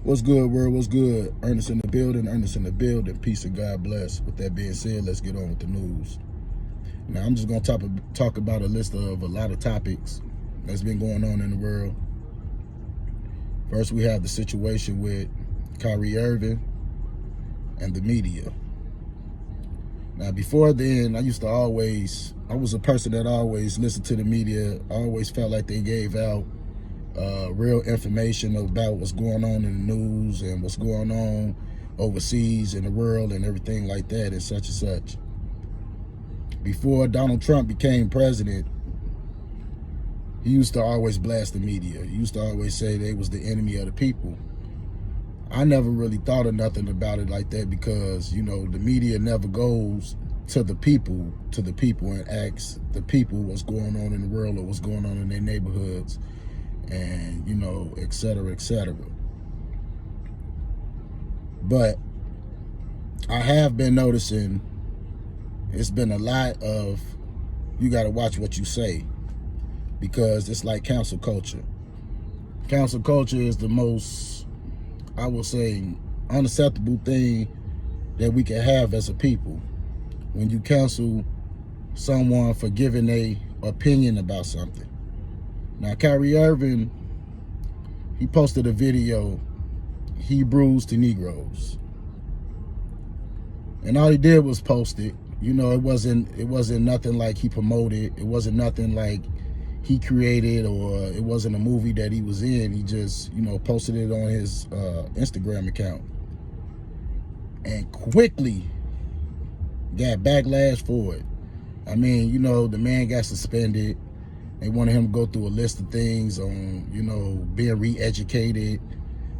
What's good, world? What's good? Ernest in the building, Ernest in the building. Peace and God bless. With that being said, let's get on with the news. Now, I'm just going to talk about a list of a lot of topics that's been going on in the world. First, we have the situation with Kyrie Irving and the media. Now, before then, I was a person that always listened to the media. I always felt like they gave out real information about what's going on in the news and what's going on overseas in the world and everything like that and such. Before Donald Trump became president, he used to always blast the media. He used to always say they was the enemy of the people. I never really thought of nothing about it like that because, you know, the media never goes to the people and asks the people what's going on in the world or what's going on in their neighborhoods and, you know, et cetera, et cetera. But I have been noticing it's been a lot of, you got to watch what you say, because it's like cancel culture. Cancel culture is the most, I will say, unacceptable thing that we can have as a people. When you cancel someone for giving a opinion about something. Now, Kyrie Irving, he posted a video, Hebrews to Negroes. And all he did was post it. You know, it wasn't nothing like he promoted. It wasn't nothing like he created, or it wasn't a movie that he was in. He just, you know, posted it on his Instagram account. And quickly got backlash for it. I mean, you know, the man got suspended. They wanted him to go through a list of things on, you know, being re-educated.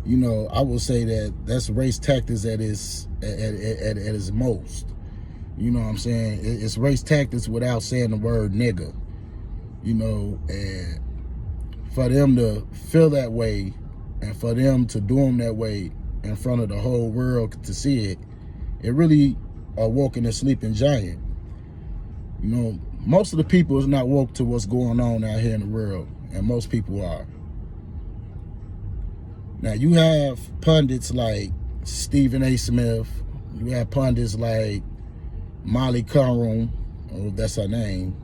You know, I will say that that's race tactics at its most. You know what I'm saying? It's race tactics without saying the word nigga. You know, and for them to feel that way and for them to do them that way in front of the whole world to see it, it really awoken a sleeping giant. You know, most of the people is not woke to what's going on out here in the world, and most people are. Now, you have pundits like Stephen A. Smith, you have pundits like Molly Curran, or if that's her name,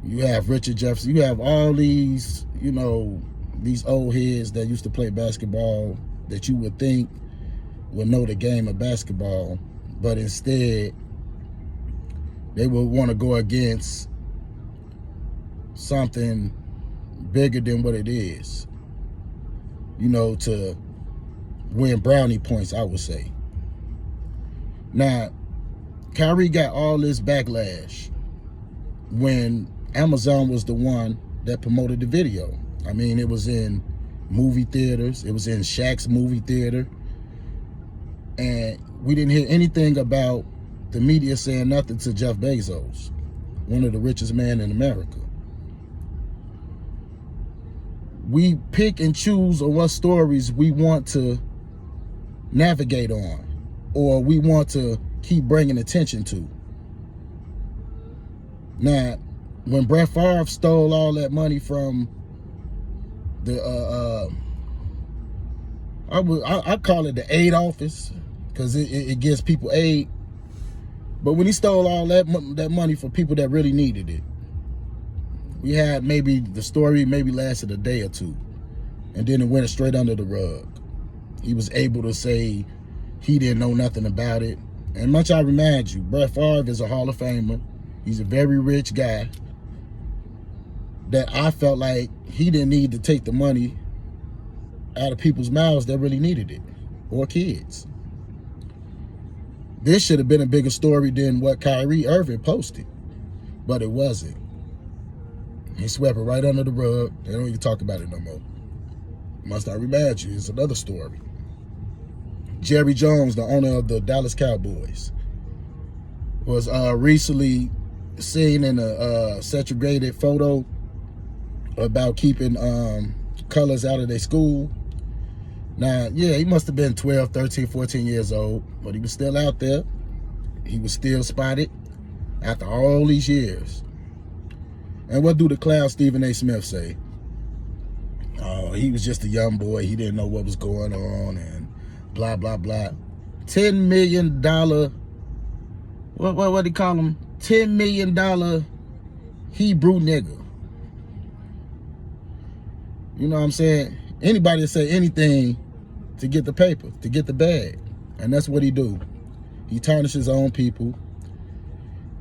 you have Richard Jefferson, you have all these, you know, these old heads that used to play basketball that you would think would know the game of basketball, but instead they would want to go against something bigger than what it is, you know, to win brownie points, I would say. Now, Kyrie got all this backlash when Amazon was the one that promoted the video. I mean, it was in movie theaters. It was in Shaq's movie theater. And we didn't hear anything about the media saying nothing to Jeff Bezos, one of the richest men in America. We pick and choose on what stories we want to navigate on, or we want to keep bringing attention to. Now, when Brett Favre stole all that money from the, I call it the aid office, because it gives people aid. But when he stole all that money from people that really needed it, we had maybe the story maybe lasted a day or two, and then it went straight under the rug. He was able to say he didn't know nothing about it. And much I remind you, Brett Favre is a Hall of Famer. He's a very rich guy that I felt like he didn't need to take the money out of people's mouths that really needed it, or kids. This should have been a bigger story than what Kyrie Irving posted, but it wasn't. He swept it right under the rug. They don't even talk about it no more. Must I remind you, it's another story. Jerry Jones, the owner of the Dallas Cowboys, was recently seen in a segregated photo about keeping colors out of their school. Now, yeah, he must have been 12, 13, 14 years old, but he was still out there. He was still spotted after all these years. And what do the clown Stephen A. Smith say? he was just a young boy. He didn't know what was going on and blah, blah, blah. $10 million, what do you call him? $10 million Hebrew nigga. You know what I'm saying? Anybody say anything to get the paper, to get the bag. And that's what he do. He tarnishes his own people.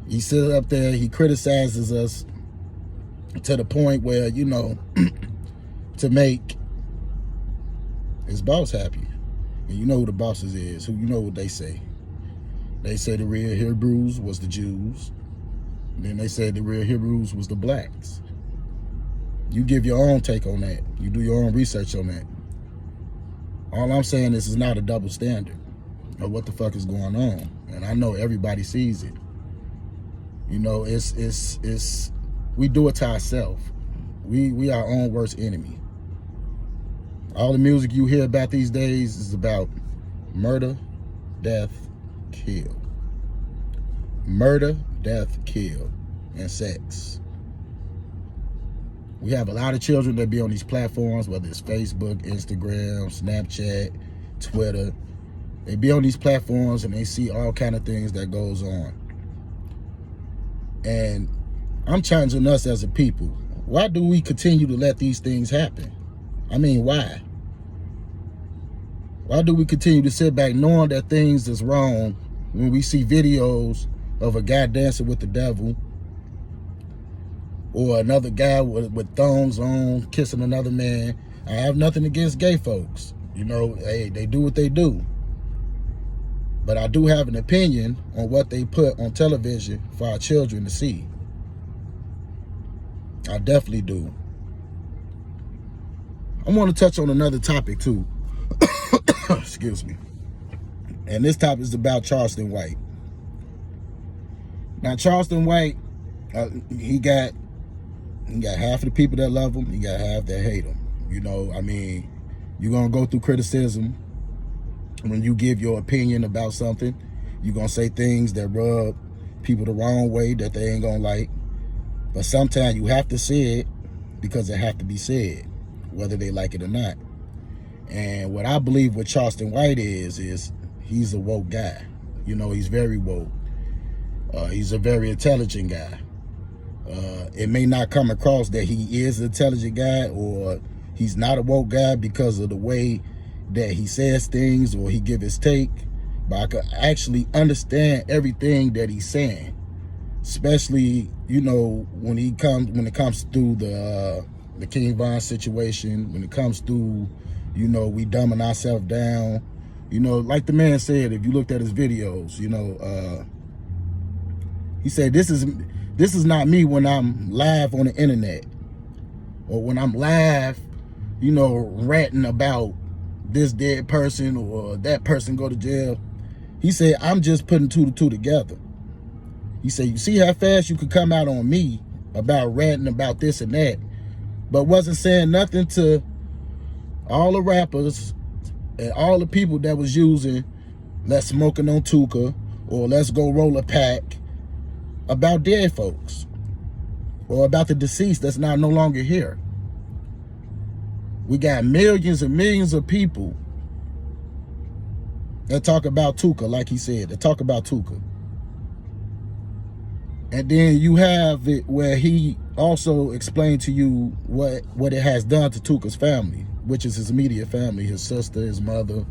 He sits up there, he criticizes us to the point where, you know, to make his boss happy. And you know who the bosses is, who, you know what they say. They say the real Hebrews was the Jews. And then they said the real Hebrews was the blacks. You give your own take on that. You do your own research on that. All I'm saying is it's not a double standard of what the fuck is going on. And I know everybody sees it. You know, it's we do it to ourselves. We our own worst enemy. All the music you hear about these days is about murder, death, kill. Murder, death, kill, and sex. We have a lot of children that be on these platforms, whether it's Facebook, Instagram, Snapchat, Twitter. They be on these platforms and they see all kind of things that goes on. And I'm challenging us as a people. Why do we continue to let these things happen? I mean, why? Why do we continue to sit back knowing that things is wrong when we see videos of a guy dancing with the devil or another guy with thongs on kissing another man? I have nothing against gay folks. You know, hey, they do what they do. But I do have an opinion on what they put on television for our children to see. I definitely do. I want to touch on another topic too. Excuse me. And this topic is about Charleston White. Now, Charleston White, he got half of the people that love him. He got half that hate him. You know, I mean, you're going to go through criticism. When you give your opinion about something, you're going to say things that rub people the wrong way that they ain't going to like. But sometimes you have to say it because it have to be said, whether they like it or not. And what I believe with Charleston White is he's a woke guy. You know, he's very woke. He's a very intelligent guy. It may not come across that he is an intelligent guy or he's not a woke guy because of the way that he says things or he give his take, but I could actually understand everything that he's saying, especially, you know, when it comes through the King Von situation, when it comes through, you know, we dumbing ourselves down. You know, like the man said, if you looked at his videos, you know, he said, this is not me when I'm live on the internet or when I'm live, you know, ranting about this dead person or that person go to jail. He said, I'm just putting two to two together. He said, you see how fast you could come out on me about ranting about this and that, but wasn't saying nothing to all the rappers and all the people that was using let's smoking on Tuka or let's go roll a pack about dead folks or about the deceased that's now no longer here. We got millions and millions of people that talk about Tuka, like he said, that talk about Tuka. And then you have it where he also explained to you what it has done to Tuka's family, which is his immediate family, his sister, his mother,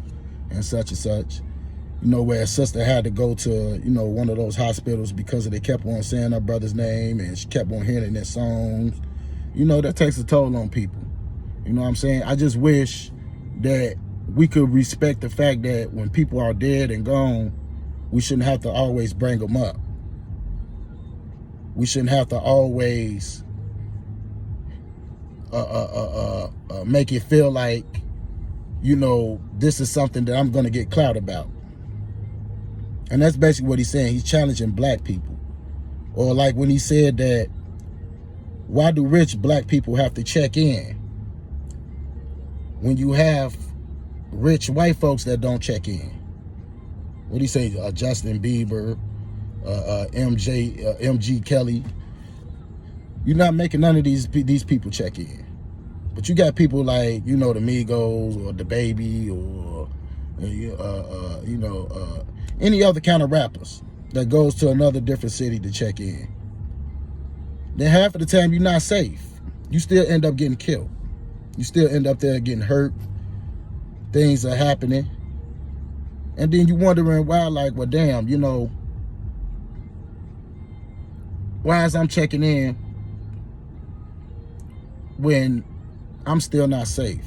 and such and such. You know, where his sister had to go to, you know, one of those hospitals because they kept on saying her brother's name and she kept on hearing their songs. You know, that takes a toll on people. You know what I'm saying? I just wish that we could respect the fact that when people are dead and gone, we shouldn't have to always bring them up. We shouldn't have to always make it feel like, you know, this is something that I'm going to get clout about. And that's basically what he's saying. He's challenging black people. Or like when he said that, why do rich black people have to check in when you have rich white folks that don't check in? What do you say? Justin Bieber, MG Kelly. You're not making none of these people check in. But you got people like, you know, the Migos or the Baby or, any other kind of rappers that goes to another different city to check in. Then half of the time you're not safe. You still end up getting killed. You still end up there getting hurt. Things are happening. And then you wondering why, like, well, damn, you know, why is I'm checking in when I'm still not safe?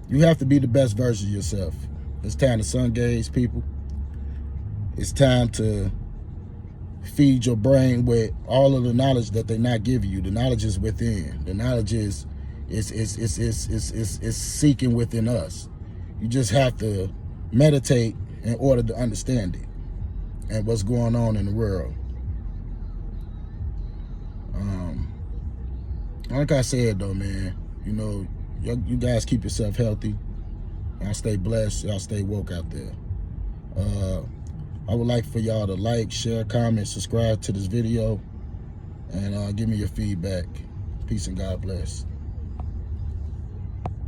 You have to be the best version of yourself. It's time to sun gaze, people. It's time to feed your brain with all of the knowledge that they're not giving you. The knowledge is within. The knowledge is seeking within us. You just have to meditate in order to understand it and what's going on in the world. Like I said though, man, you know, you guys keep yourself healthy. Y'all stay blessed. Y'all stay woke out there. I would like for y'all to like, share, comment, subscribe to this video, and give me your feedback. Peace and God bless.